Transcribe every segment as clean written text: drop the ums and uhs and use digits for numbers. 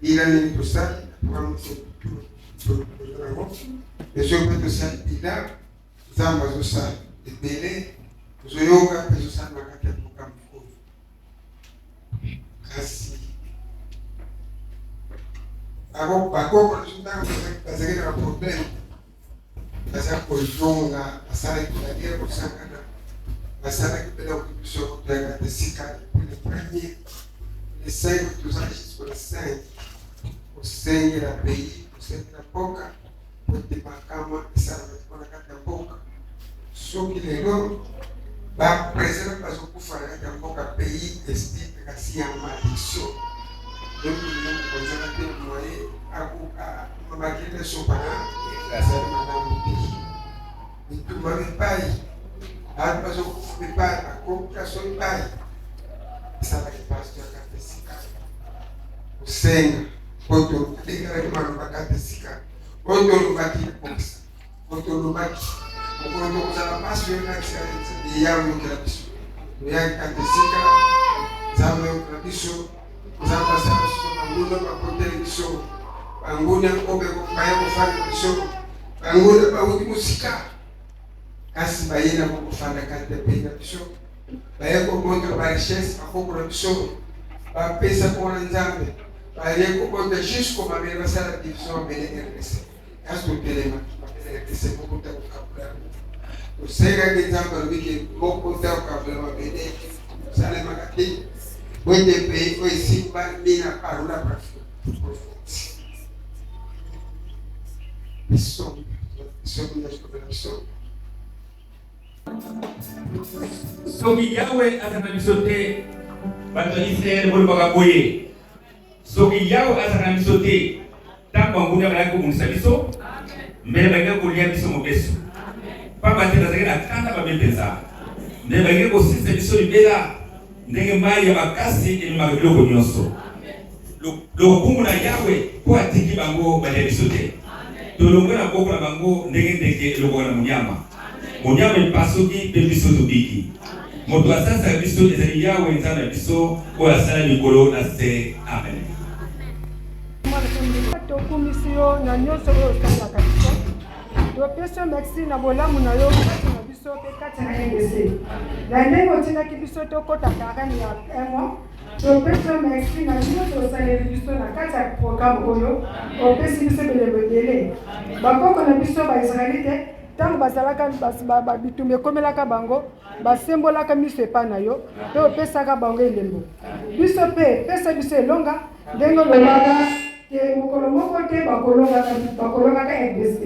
ila ni tosali pour ezoyoka tosali ila nzambe azosala ebele tozoyoka mpe ezosala na kati ya programme oyo kasi bakoko ntango bazalaki na problème baza kozonga basalaki balia kosangana basalaki mpena koki biso toyaka esika le premier le 5 tozala jusqu'au 5 kosengela pays kosengela mboka po ete makama esalamaki mpona kati ya mboka soki lelo bapresident bazokufa na kati ya mboka pays estime kasi ya malediction donc kozala te moye bakile sopana ezali malamu te bitumba bipai bato bazokufa bipai bakokaso bipai esalaki pasto ya kati esika kosenga po tolingalaki maloba kati esika po tolobaki liposa po tolobaki okolo tokozala paso yonakisa yawe yokela biso toyaki kati esika nzambe yokela biso nzambe asala biso banguna bakoteli biso banguna baya kofanda biso banguna bauti mosika kasi bayena kokofanda kati ya pei na biso baya komontra barichesse bakokola biso bapesa mpona nzambe baye kobota jusqu'au mabele basala division mabele RDC kasi totelema mabele RDC mokota kokabula tosengaki nzambe alobiki mokota kokabula mabele salemaka te wende pe oyo esimba mina parola prophète biso soki yawe azana biso te bato ya israele bolobaka boye soki yawe azana biso te ntango banguna balaki komonisa biso mbele balingaki kolia biso mobeso pamba te bazalaki na kanda babe mpenza mbele balingaki kosilisa biso libela ndenge mai ya makasi elimaka biloko nyonso lokumu na yawe mpo atiki bango balia biso te tolongwe na boko na bango ndenge elokoka na monyama monyama epasoki mpe biso tobiki moto asanisaka biso ezali yawe nzambe ya biso oyo asala likolo na se. Amen. tokumisi yo na nyonso oyo osalaka biso topesa merci na bolamu na yo kati na biso mpe kati na RDC na ndenge otindaki biso tokota karani ya 1 mois topesa merci na nyonso osaleli biso na kati ya programme oyo opesi biso belebele bakoko na biso baisraelite ntango bazalaka bitumba ekomelaka bango basembolaka miso epai na yo mpe opesaka bango elembo biso mpe pesa biso elonga ndenge olobaka te mokolo moko te bakolongaka RDC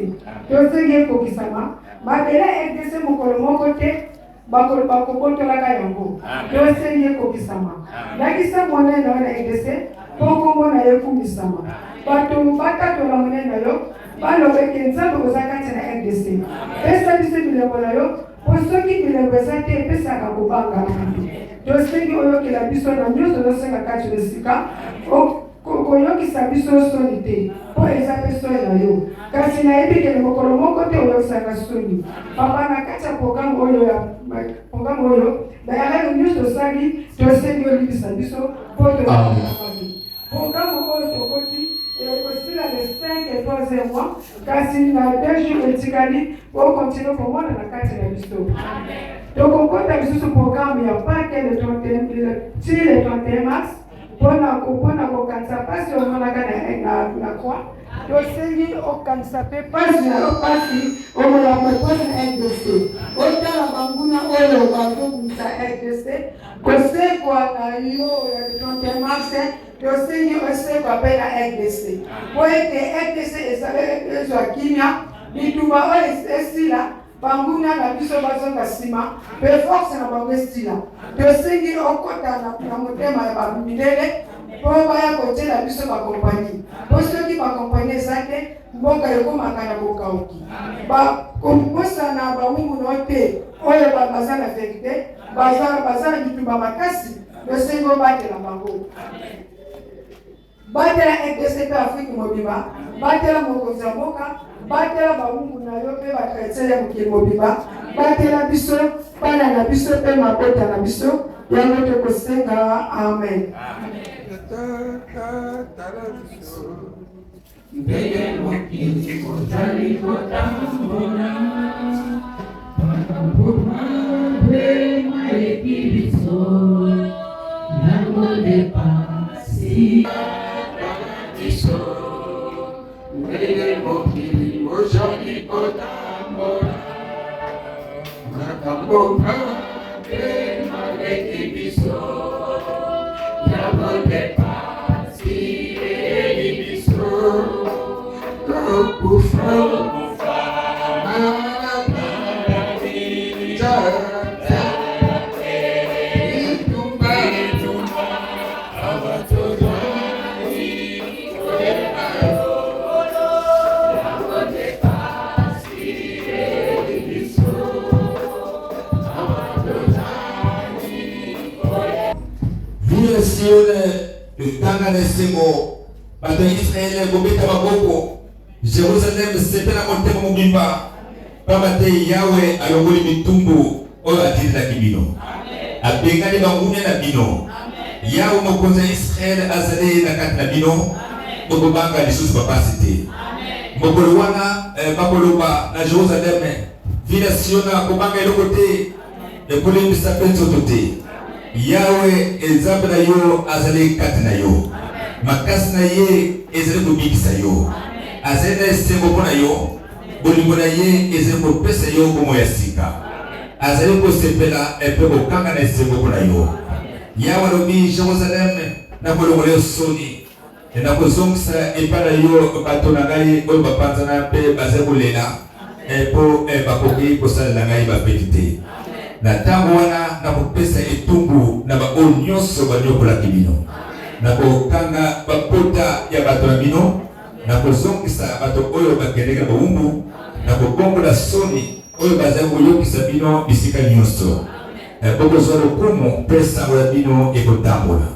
tosengi ekokisama mabele RDC mokolo moko te bakobotolaka yango tosengi ekokisama lakisa monene na RDC mpo kombo na yo ekumisama bato batatola monene na yo balobeke nzambe oza kati na RDC pesa biso bilembo na yo po soki bilembo eza te epesaka kobangana tosengi oyokela biso na nyonso tosenga kati na esika koyokisa biso soni te po eza mpe soni na yo kasi nayebi kele mokolo moko te oyokisaka soni papa na kati ya programme oyo bayaka nyonso osali tosengi olibisa biso po toaai programme oyo tokoti ekosila le 5 et 3e mois kasi na 2 jours etikali po continue komona na kati na biso tokokota lisusu programme ya pake le 31 mars mpona kokanisa mpasi omonaka na croix tosengi okanisa mpe mpasi na yo mpasi omolaka mpasi na RDC otala banguna oyo bazokumisa RDC kosekwa na yo ya 31 mars tosengi osekwa mpe na RDC po ete RDC ezwa kimia bitumba oyo esila banguna na biso bazonga nsima mpe force na bango esila tosengi okota na motema ya bamindele mpo baya kotela biso bakompani mpo soki bakompani eza te mboka ekomaka na bokauki bakobosana bawungu no te oyo baza na verite baza na bitumba makasi tosengi obatela bango batela RDC mpe Afrique mobimba batela mokonzi ya mboka batela bawungu na yo mpe bakretien ya mokili mobimba batela biso bana na biso mpe mabota na biso yango tokosenga amen. Jerusalem sepena montema mobimba pamate Yahweh alongoli mitumbu oyo atindela kibino abengani bangunya na bino Yahweh mokonzi ya Israel azali na kati na bino bokobanga lisusu bapasi te mokolo wana bakoloba na Jerusalem vila siona kobanga eloko te ekolembisa mpe nzoto te Yahweh nzambe na yo azali kati na yo makasi na ye ezali kobikisa yo azali na esengo mpo na yo bolingo na ye ezali kopesa yo bomo ya sika azali kosepela mpe kokanga na esengo mpo na yo Yahweh alobi Jerusalem nakolongola yo soni nakozongisa epai na yo bato na ngai oyo bapanzana mpe bazali kolela mpo bakoki kosalela ngai bapeti te na ntango wana nakopesa etumbu na baoyo nyonso banyokolaki bino nakokanga bapota ya bato na bino nakozongisa bato oyo bakendeki na bowumbu nakobongola soni oyo bazali koyokisa bino bisika nyonso bokozwa lokumu mpe sango ya bino ekotambola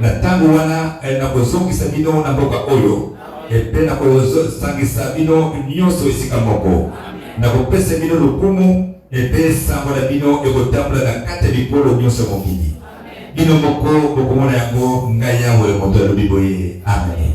na ntango wana nakozongisa bino na mboka oyo mpe nakozongisa bino nyonso esika moko nakopesa bino lokumu mpe sango na bino ekotambola na kati ya bikolo nyonso mokili bino moko bokomona yango ngai Yahweh moto alobi boye amen.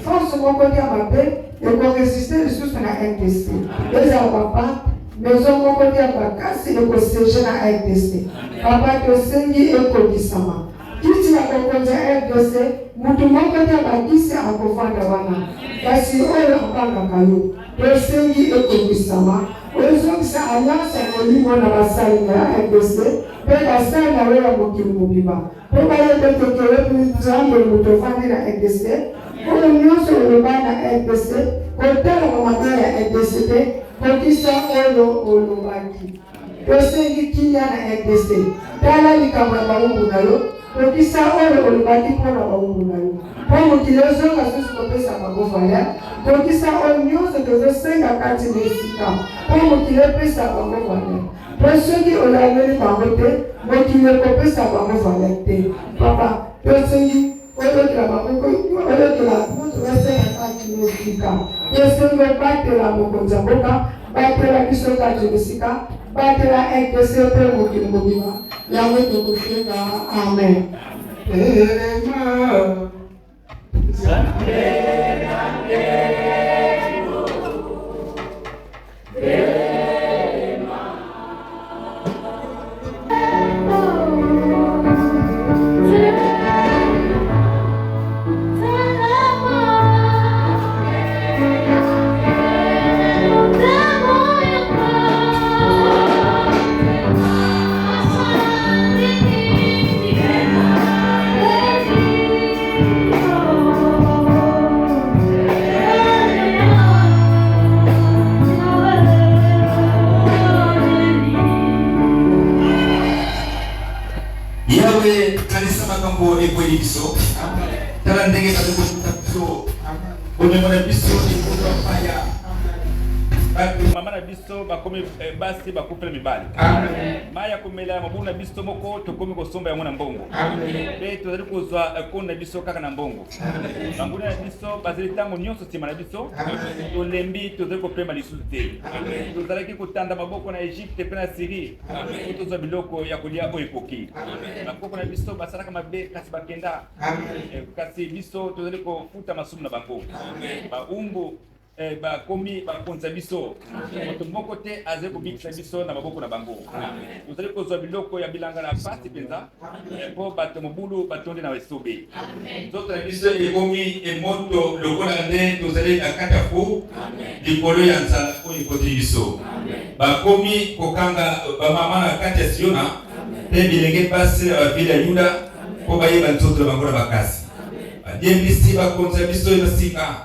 Force moko dia mabe eko résister lisusu na RDC. Eza papa maison moko dia bakasi eko siege na RDC. Papa tosengi eko kisama. Kiti ya kokonza RDC mutu moko dia bakisi akovanda wana. Kasi oyo apanga kayo. Tosengi eko kisama. Oyezongisa alliance molimo na basali na RDC. Pe basali na wewa mokili mobimba. Pe bayebe tekele nzambe mutu fandi na RDC. Oyo nyonso oloba na RDC, kotala mamata ya RDC te, kokisa oyo olobaki. Tosengi kinya na RDC, tala likambo ya bawumbu na yo, kokisa oyo olobaki mpona bawumbu na yo. Po mokili ozonga susu kopesa bangovala, kokisa oyo nyonso tozosenga kati na esika, po mokili epesa bangovala. Po soki olameli bango te, mokili ekopesa bangovala te. Papa, tosengi oyo kila bakoko oyo kila mutu wese akaki nesika Yesengo batela mokonza mboka, batela biso kati esika, batela ekese pe mokili mobima. Yango tokosenga amen. Kanisa makambo ekweli biso tala ndenge bazokokuta biso bomengo na biso ekuta maya mama na biso bakomi basi bakupela mibali maya komela mabulu na biso moko tokomi kosomba yango na mbongo pe tozali kozwa konde na biso kaka na mbongo bambula na biso bazali ntango nyonso nsima na biso tolembi tozali kopema lisusu te tozalaki kotanda maboko na Egypte pe na Syrie po tozwa biloko ya kolia oyo ekoki bakoko na biso basalaka mabe kasi bakenda kasi biso tozali kofuta masumu na bango baumbu bakomi bakonza biso moto moko te azali kobikisa biso na maboko na bango tozali kozwa biloko ya bilanga na pasi mpenza mpo bato mobulu batonde na esobe nzoto na biso ekomi emoto lokola nde tozali na kati ya fu likolo ya nzala oyo ekoteli biso bakomi kokanga bamama na kati ya Siona mpe bilenge pasi na bavile ya Yuda mpo bayeba nzoto na bango na bakasi badiembisi bakonza biso na sika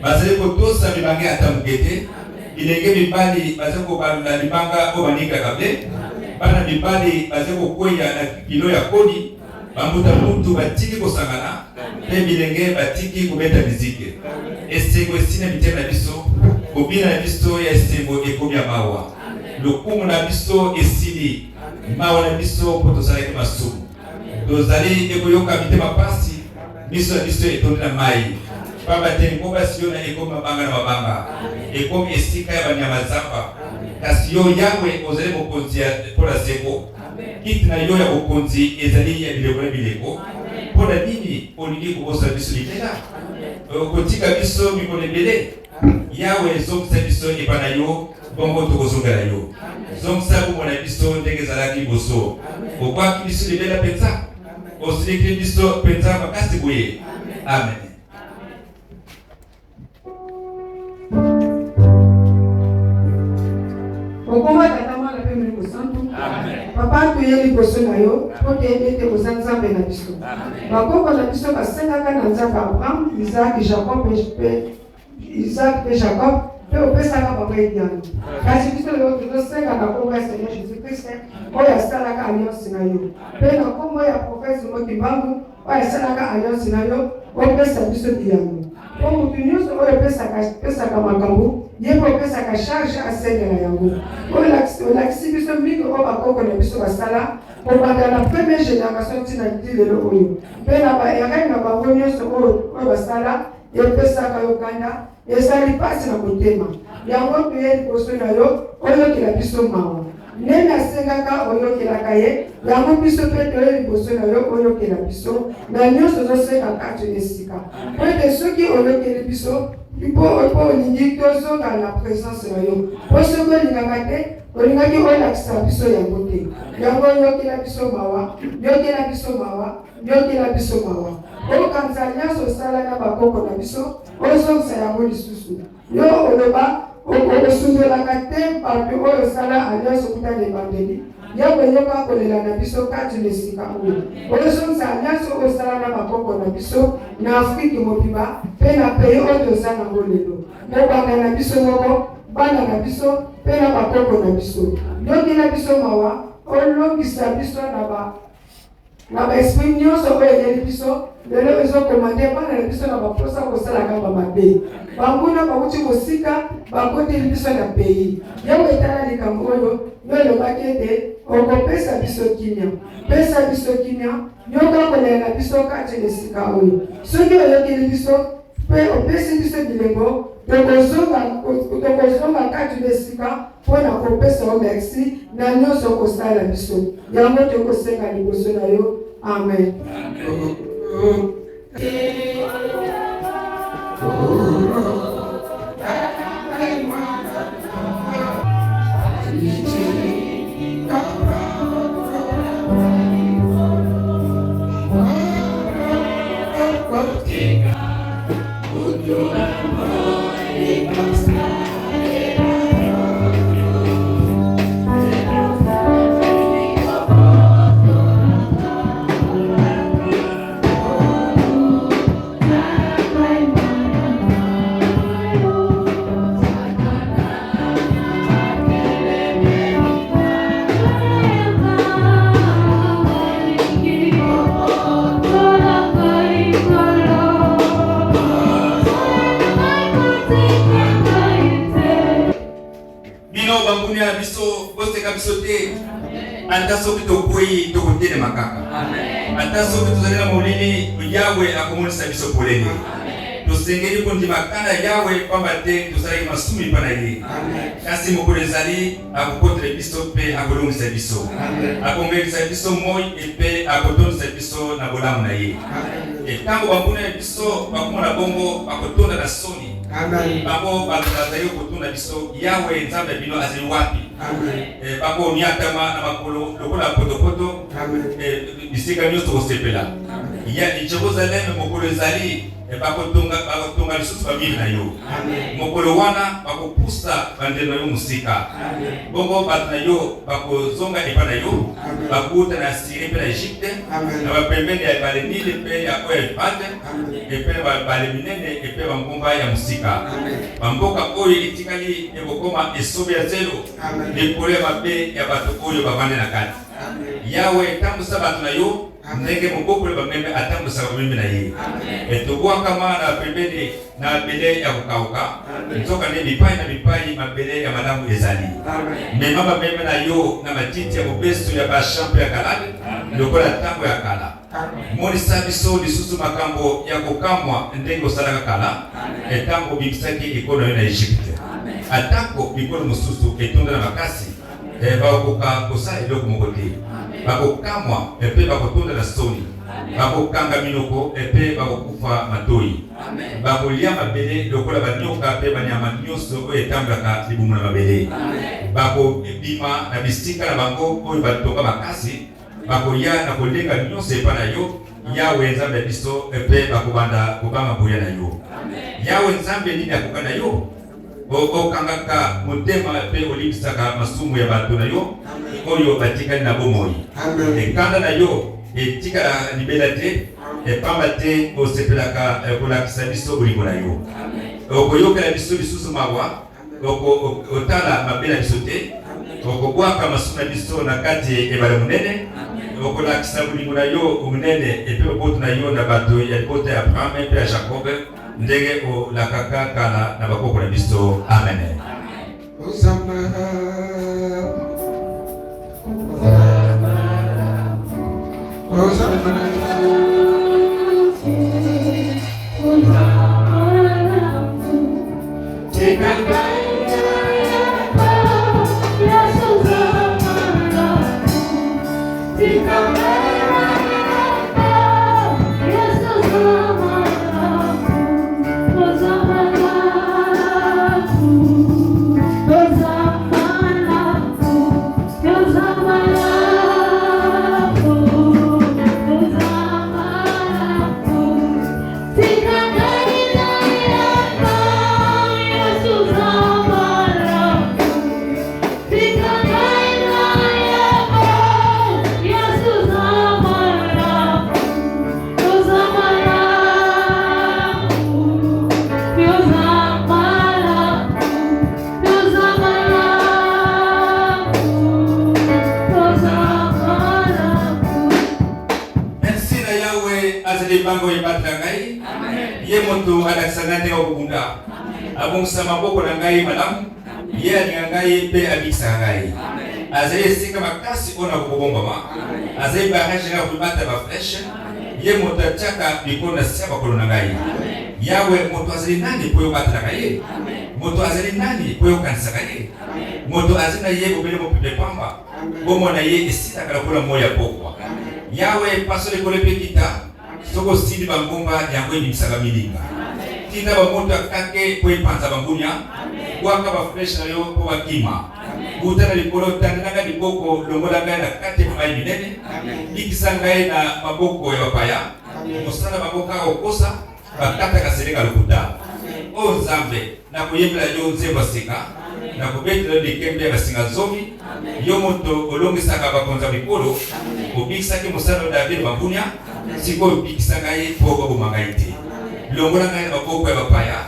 bazali kotosa mibange ata mokete bilenge mibali bazali kobalula libanga oyo baningaka ble bana mibali bazali kokweya na kilo ya koni bambuta mutu batiki kosangana mpe bilenge batiki kobeta mizike esengo esina mitema na biso kobina na biso ya esengo ekomi ya mawa lokumu na biso esili mawa na biso mpo tozalaki masumu tozali ekoyoka mitema pasi miso na biso etondi na mai pamba te mboka Siona ekomi mabanga na mabanga ekomi esika ya banyama zamba kasi yo Yawe ozali bokonzi mpona seko kiti na yo ya bokonzi ezali ya bileko na bileko mpona nini olingi kobosa biso libela kotika biso mikolo ebele Yawe zongisa biso epa na yo bongo tokozongela yo zongisa bongo na biso ndenge ezalaki liboso okwaki biso libela mpenza osiliki biso mpenza makasi boye amen. Okoma tata mwana pe muli kosantu. Papa tuyeli boso na yo, ote ete kozanzambe na biso. Bakoko na biso basengaka na nzaka Abraham, Isaac, Jacob pe Jacob, pe opesaka bango ebyano. Kasi biso lelo tozosenga na kombo ya Seigneur Jésus-Christ, oyo asalaka alliance na yo. Pe na kombo ya profese Mokimbangu, oyo asalaka alliance na yo, opesa biso biyango. Po mutu nyonso oyo pesaka makambo, ye mpo opesaka charge asengela yango. Olakisi biso mingi oyo bakoko na biso basala, kobanda na première génération ntina ti lelo oyo. Mpe na bayangani na bango nyonso oyo basala, epesaka yo kanda, ezali pasi na motema. Yango toye liboso na yo, oyokela biso mawa. Nene asengaka oyokelaka ye, yango biso mpe toye liboso na yo oyokela biso, na nyonso ozosenga kati esika. Po ete soki oyokeli biso, mpo olingi tozonga na présence na yo. Po soki olingaka te, olingaki olakisa biso yango te. Yango oyokela biso mawa, yokela biso mawa, yokela biso mawa. Okanisa nyonso osala na bakoko na biso, ozongisa yango lisusu. Yo oloba okosundelaka te bato oyo osala alliance kuta na ebandeli. Yawe yoka kolela na biso kati na esika oyo. Ozongisa alliance oyo osala na bakoko na biso na Afrique mobimba mpe na pays oyo toza nango lelo. Mobanga na biso moko, bana na biso mpe na bakoko na biso. Yokela biso mawa, olongisa biso na baesprit nyonso oyo eyeli biso lelo ezokomande bana na biso na baposa kosalaka bamabe. Banguna bakuti kosika bakoteli biso na pays. Yawe etala likambo oyo yo elobaki ete okopesa biso kimia. Pesa biso kimia, yoka kolela na biso kati na esika oyo. Soki oyokeli biso mpe opesi biso bilembo, tokozonga kati lesika mpona kopesa yo merci na nyonso kosala biso yango tokosenga liboso na yo. Amen. Anta soki tokui tokotene makaka. Anta soki tozalina molini Yawe akomonisa biso poleni. Tosengeli kondima kanda Yawe pamba te tozalaki masumi pana ye. Kasi mokolo ezali akokotela biso mpe akolongisa biso. Akongelisa biso moi epe akotondisa biso na bolamu na ye. Ntango bambuna ya biso bakomona bongo bakotonda na soni. Bango bazali kotonda biso Yawe Nzambe bino azali wapi? Bako niatama na makolo lokola potopoto bisika nyonso kosepela. Jerusalem mokolo ezali bakotonga lisusu bamiri na yo. Mokolo wana bakopusa bandelo na yo musika. Bongo bato na yo bakozonga epa na yo. Bakuta na Syrie mpe na Egypte. Na bapembeni ya ebale Nile mpe ya Efrate. Epe na babale minene epe bangomba ya musika. Bamboka oyo etikali ekokoma esobe ya zelo. Likolo ya mabe ya bato oyo bavande na kati. Yawe tambusa bato na yo ndenge mobokolo bameme atambusaka bameme na ye. Tobwakama na pembeni na mabele ya kokauka. Nzoka nde bipai na bipai mabele ya malamu ezali. Mema bameme na yo na matiti ya mobeso ya bashampe ya kalale lokola ntango ya kala. Monisa biso lisusu makambo ya kokamwa ndenge osalaka kala ntango bibisaki ekolo na yo na Egypte. Atako bikolo mosusu etonda na makasi bakoka kosala eloko moko te. Bakokamwa epe bakotonda na soni. Bakokanga minoko epe bakokufa matoi. Bakolia mabele lokola banyoka pe banyama nyonso oyo etambulaka libumu na mabele. Bakobima na bisika na bango oyo batonga makasi. Bakoya na kolenga nyonso epa na yo. Yawe Nzambe biso epe bakobanda kobanga boya na yo. Yawe Nzambe nini akoka na yo? Okangaka motema pe olimbisaka masumu ya bato na yo oyo batikali na bomoi. Ekanda na yo etikala libela te epamba te osepelaka kolakisa biso bolingo na yo. Okoyokela biso lisusu mawa otala mabe na biso te. Okobwaka masumu na biso na kati ebale monene. Okolakisa bolingo na yo monene epe oboto na yo na bato ya libota ya Abraham epe ya Jacob ndenge olakaka kala na bakoko na biso. Amen. Bango ibata ngai ye moto alakisanga ko bunda abongisa maboko na ngai malamu ye alinga ngai pe abikisa ngai azali sika makasi ona kubomba ma azali barrage na kubata ba flèche ye moto ataka bikona saba kolona ngai Yawe moto azali nani po yo batraka ye. Moto azali nani po yo kanisaka ye. Moto azali na ye bobele mo pepe pamba. Bomo na ye esita kala kola moya pokwa. Yawe pasole kole pekita soko sidi bangomba yango ebimsaka milinga. Tina bamoto akake po epanza bangunya. Waka ba fresh na yo po bakima. Butana likolo tandanga liboko longola ngai na kati ya mai minene. Bikisa ngai na maboko ya bapaya. Mosala baboka okosa bakata kasereka lokuta. O Nzambe na kuyembela yo nzemba sika. Na kubetela dikembe basinga zomi. Yo moto olongisaka bakonza mikolo. Obikisaki mosala David bangunya. Siko bikisa ngai po bomanga ite. Longola ngai na maboko ya bapaya.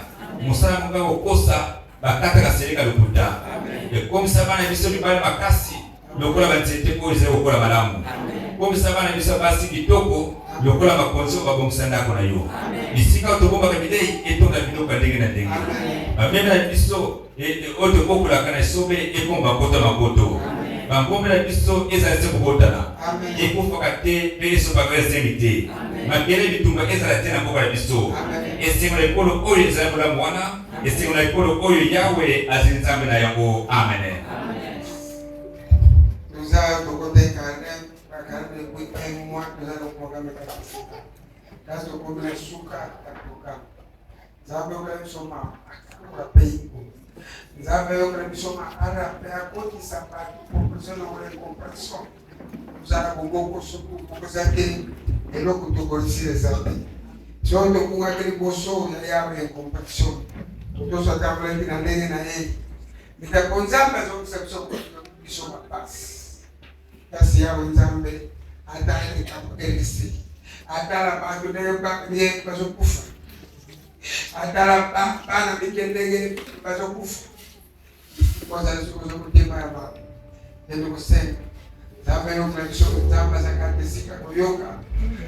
Mosala monga okosa bakata kasereka lokuta. Komisa bana biso bibale makasi lokola banzete ko ezeko kola malamu. Komisa bana biso basi kitoko lokola makonzo babongisa ndako na yo. Bisika otobomba kabidei etonga biloko ndenge na ndenge. Bameme na biso oto kokola kana sobe ekomba kota makoto. Bangombe na biso ezalise kokotana. Ekufaka te beso bagweze mite. Makele bitumba ezala tena kokola biso. Esengo na ikolo oyo ezala kola mwana. Esengo na ikolo oyo Yawe azinzambe na yango. Amen. Nous avons côté carnet, la carnet pour un mois, nous allons programmer la suka. Quand on programme suka, la programme. Nous avons programmé soma, la pays. Nous avons programmé soma, arabe, à côté ça part pour que nous ayons une compréhension. Nous allons beaucoup surtout pour que ça tienne et l'autre de corriger les amis. Si on ne peut pas que les bossos, il y a une compréhension. Tout ça, quand on est dans les mais la konzamba zokusabisa kusoma pasi kasi ya Nzambe atali kabukelisi atala bantu ne bazokufa atala bana mikendege bazokufa kwanza nisuko zokutima ya baba ndio kusema Nzambe yo mnalisho Nzambe zakatesika kuyoka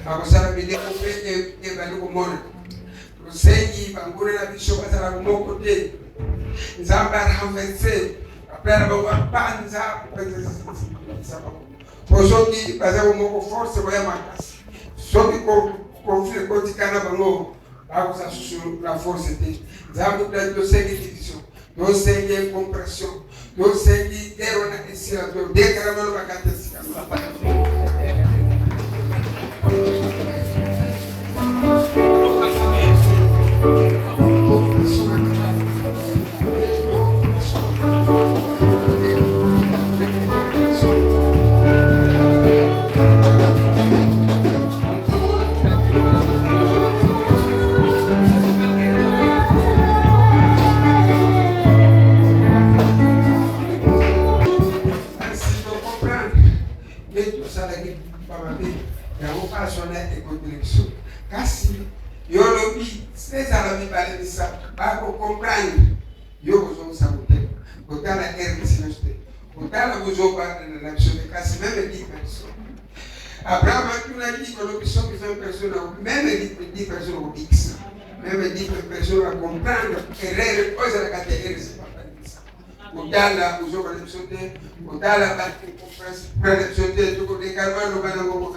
akusala bidii kupeke ebali kumona rusenyi bangure na bisho bazala kumoko te Nzambe arhamese apera bapanza pozoki bazao moko force boya makasi soki ko conflit ko tikana bango bakusa susu la force te Nzambe do sengi division do sengi compression do sengi ero na esira do dekara no bakatesika kasi yolobi seza la bibale bisa bako comprendre yo bozo sabote kotala erreur kotala bozo ba na nation kasi même 10 personnes Abraham a dit que l'option que 20 personnes même 10 personnes au X même 10 personnes à comprendre erreur cause la catégorie c'est pas ça kotala bozo ba nation kotala ba comprendre nation te to ko de karma no bana go ko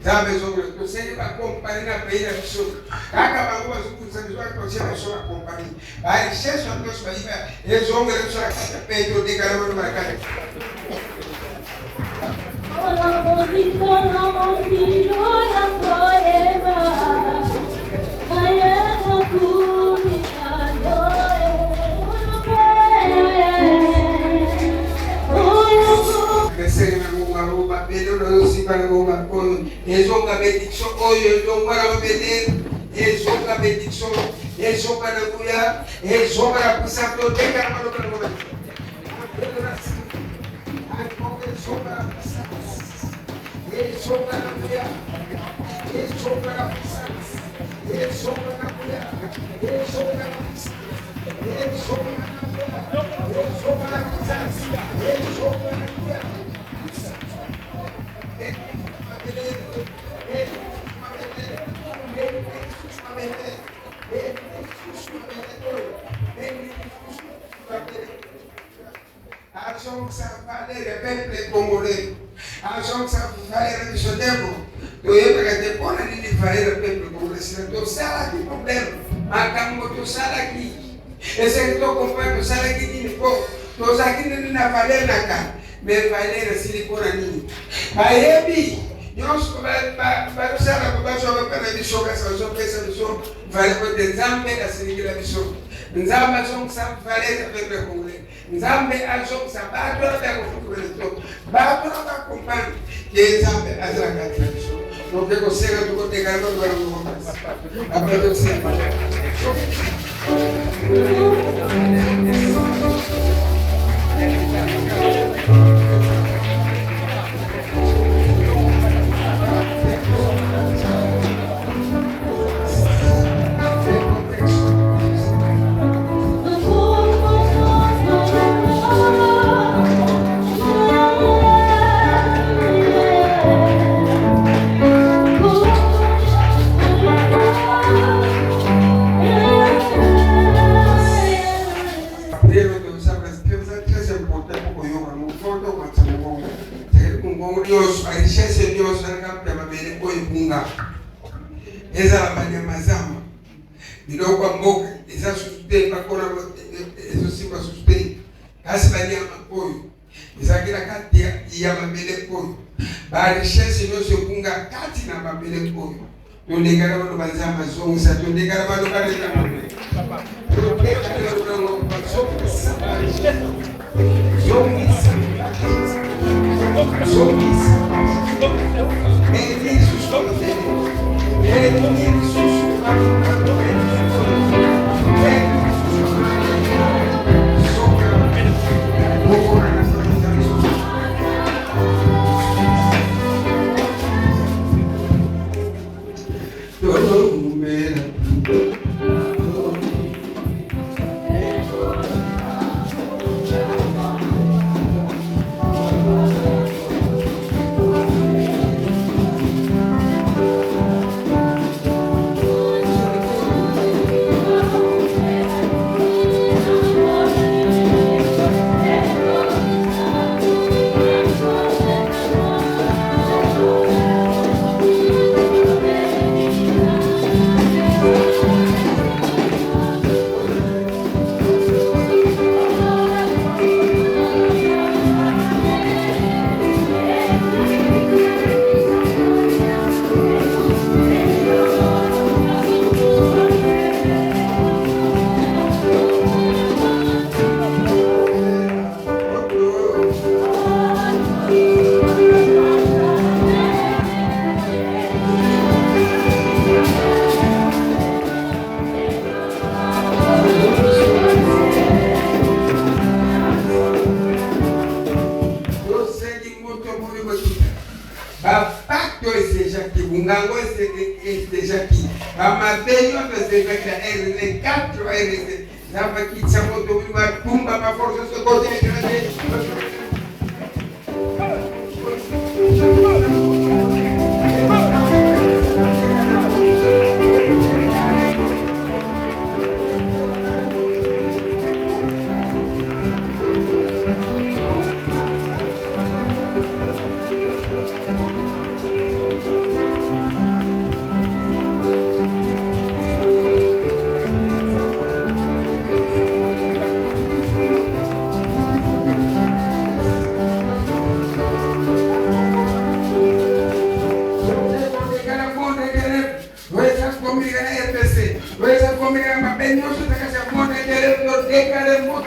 Nzambe zongo tosenge ba compagnie na pays na biso kaka bango bazukuza biso bakosema biso ba compagnie richesse na biso bayiba ezongo na biso kaka peto dekala bano barakata ezonga bendiction oyo ezonga na mabele ezonga bendiction ezonga na kuya ezonga na puissance teka na maloka na mabele ezonga na kuya ezonga na puissance ezonga na kuya ezonga na puissance ezonga na kuya ezonga na puissance ezonga na kuya Ação que sa valere peuple congolais. Ação que sa valere biso tempo. To yeba que depona ni valere peuple congolais. To sala ki problema. Makambo to sala ki. Ese que to compare to sala ki ni ko. To sakini ni na valere na ka. Me valere silikona ni. Bayebi nyonso basala babasoka mpena biso kasi bazopesa biso vale kote nzambe asilikila biso nzambe azongisa valere peuple congolais nzambe azongisa bato na bakofukula to bato na bakompani ke nzambe azalaka tina biso donc ekoseka tokotekala babangomakasi apres tosema eza banyama zamba biloko ya mboka eza suspect bakona ezosimba suspect kasi banyama oyo ezalaki na kati ya mabele oyo barichesse nyonso ekunga kati na mabele oyo tondekala bano banzamba zongisa tondekala bano ngango esejaki bamabeyo tozeveka RN 4 RN navakitsa moto uli matumba maforce sokoteekrane comunicar a RPC. Voy a comunicar a Mapeño, se te casa con el director de Caremos.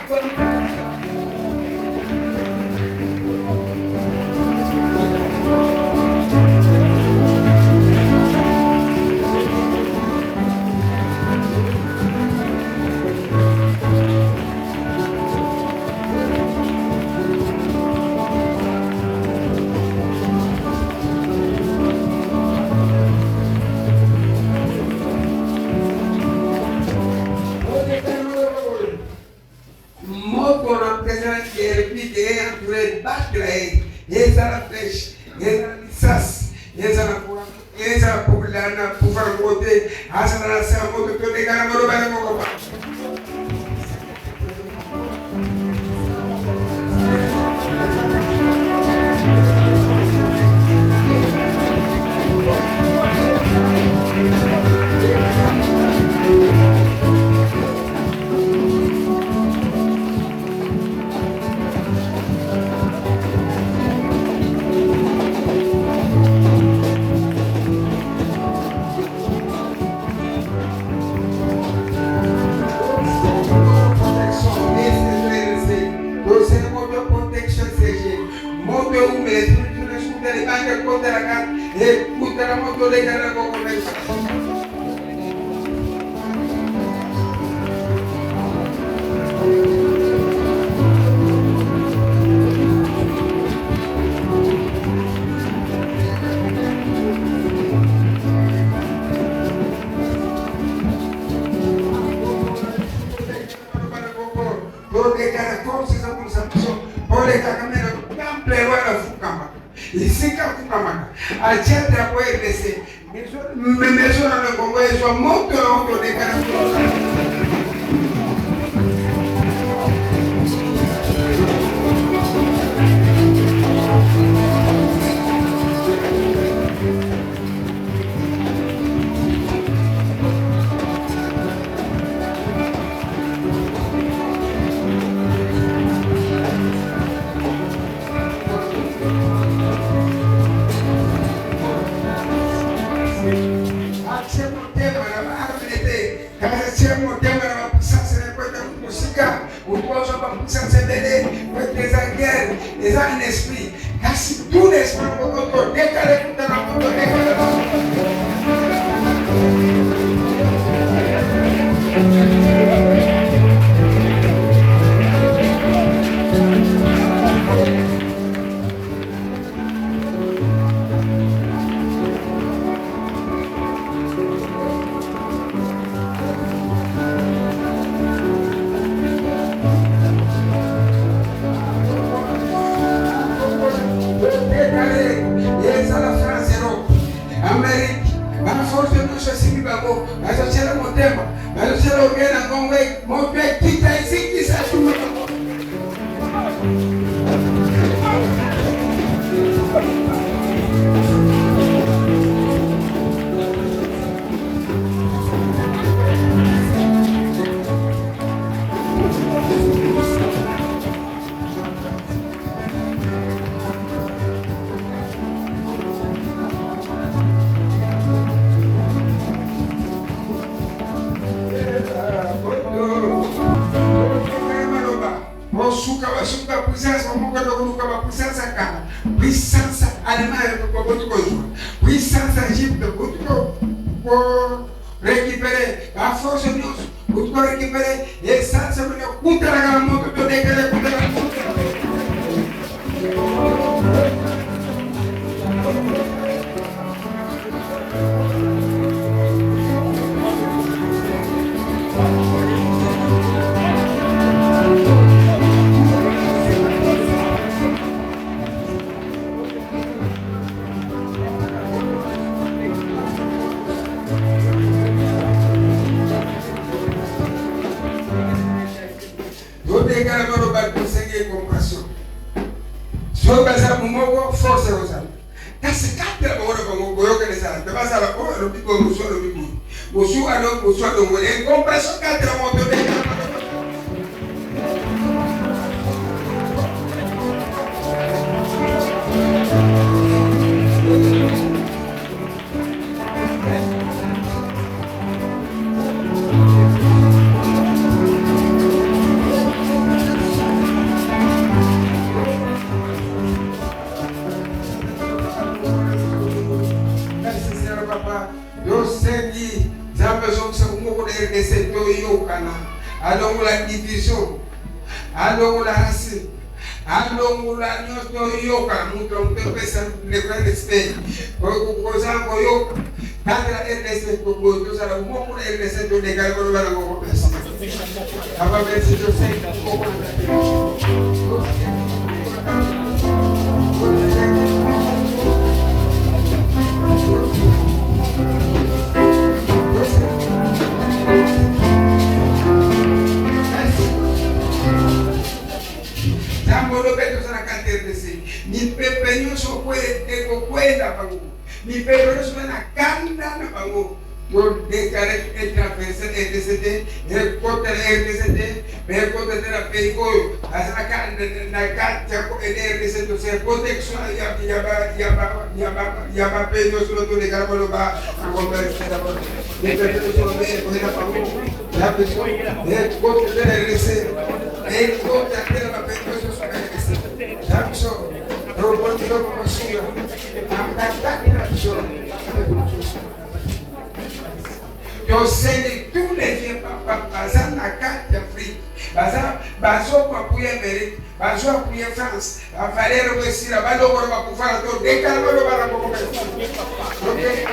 papa yo sengi zambe zonse umoko de RDC to yo kana alongo la division alongo la racine alongo la nyoto yo kana muto pesa le grand respect ko zango yo kadra RDC to go to sala umoko de RDC to de galgo bala go pesa aba besi to sei ko mi pepeño so puede ego cuenta pago mi pepeño so na kanda na pago yo declaré el transferencia RDC el corte de RDC el corte de la peigo hasta acá na cancha el RDC to se protección ya va peño so to de cargo lo va a convertir a por mi pepeño so de pago la persona el corte de RDC el corte de la peño so so yo sais que tous les vieux papas na carte d'Afrique bazo kwa kuya Amérique bazo kuya France avalero kwesira balo kwa bakufala to dekala balo bala kwa okay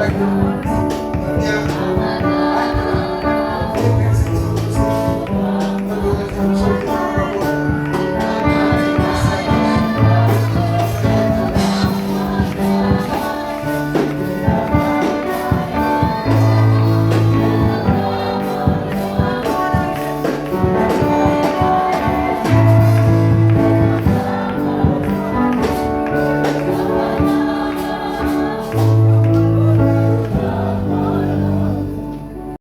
Thank you.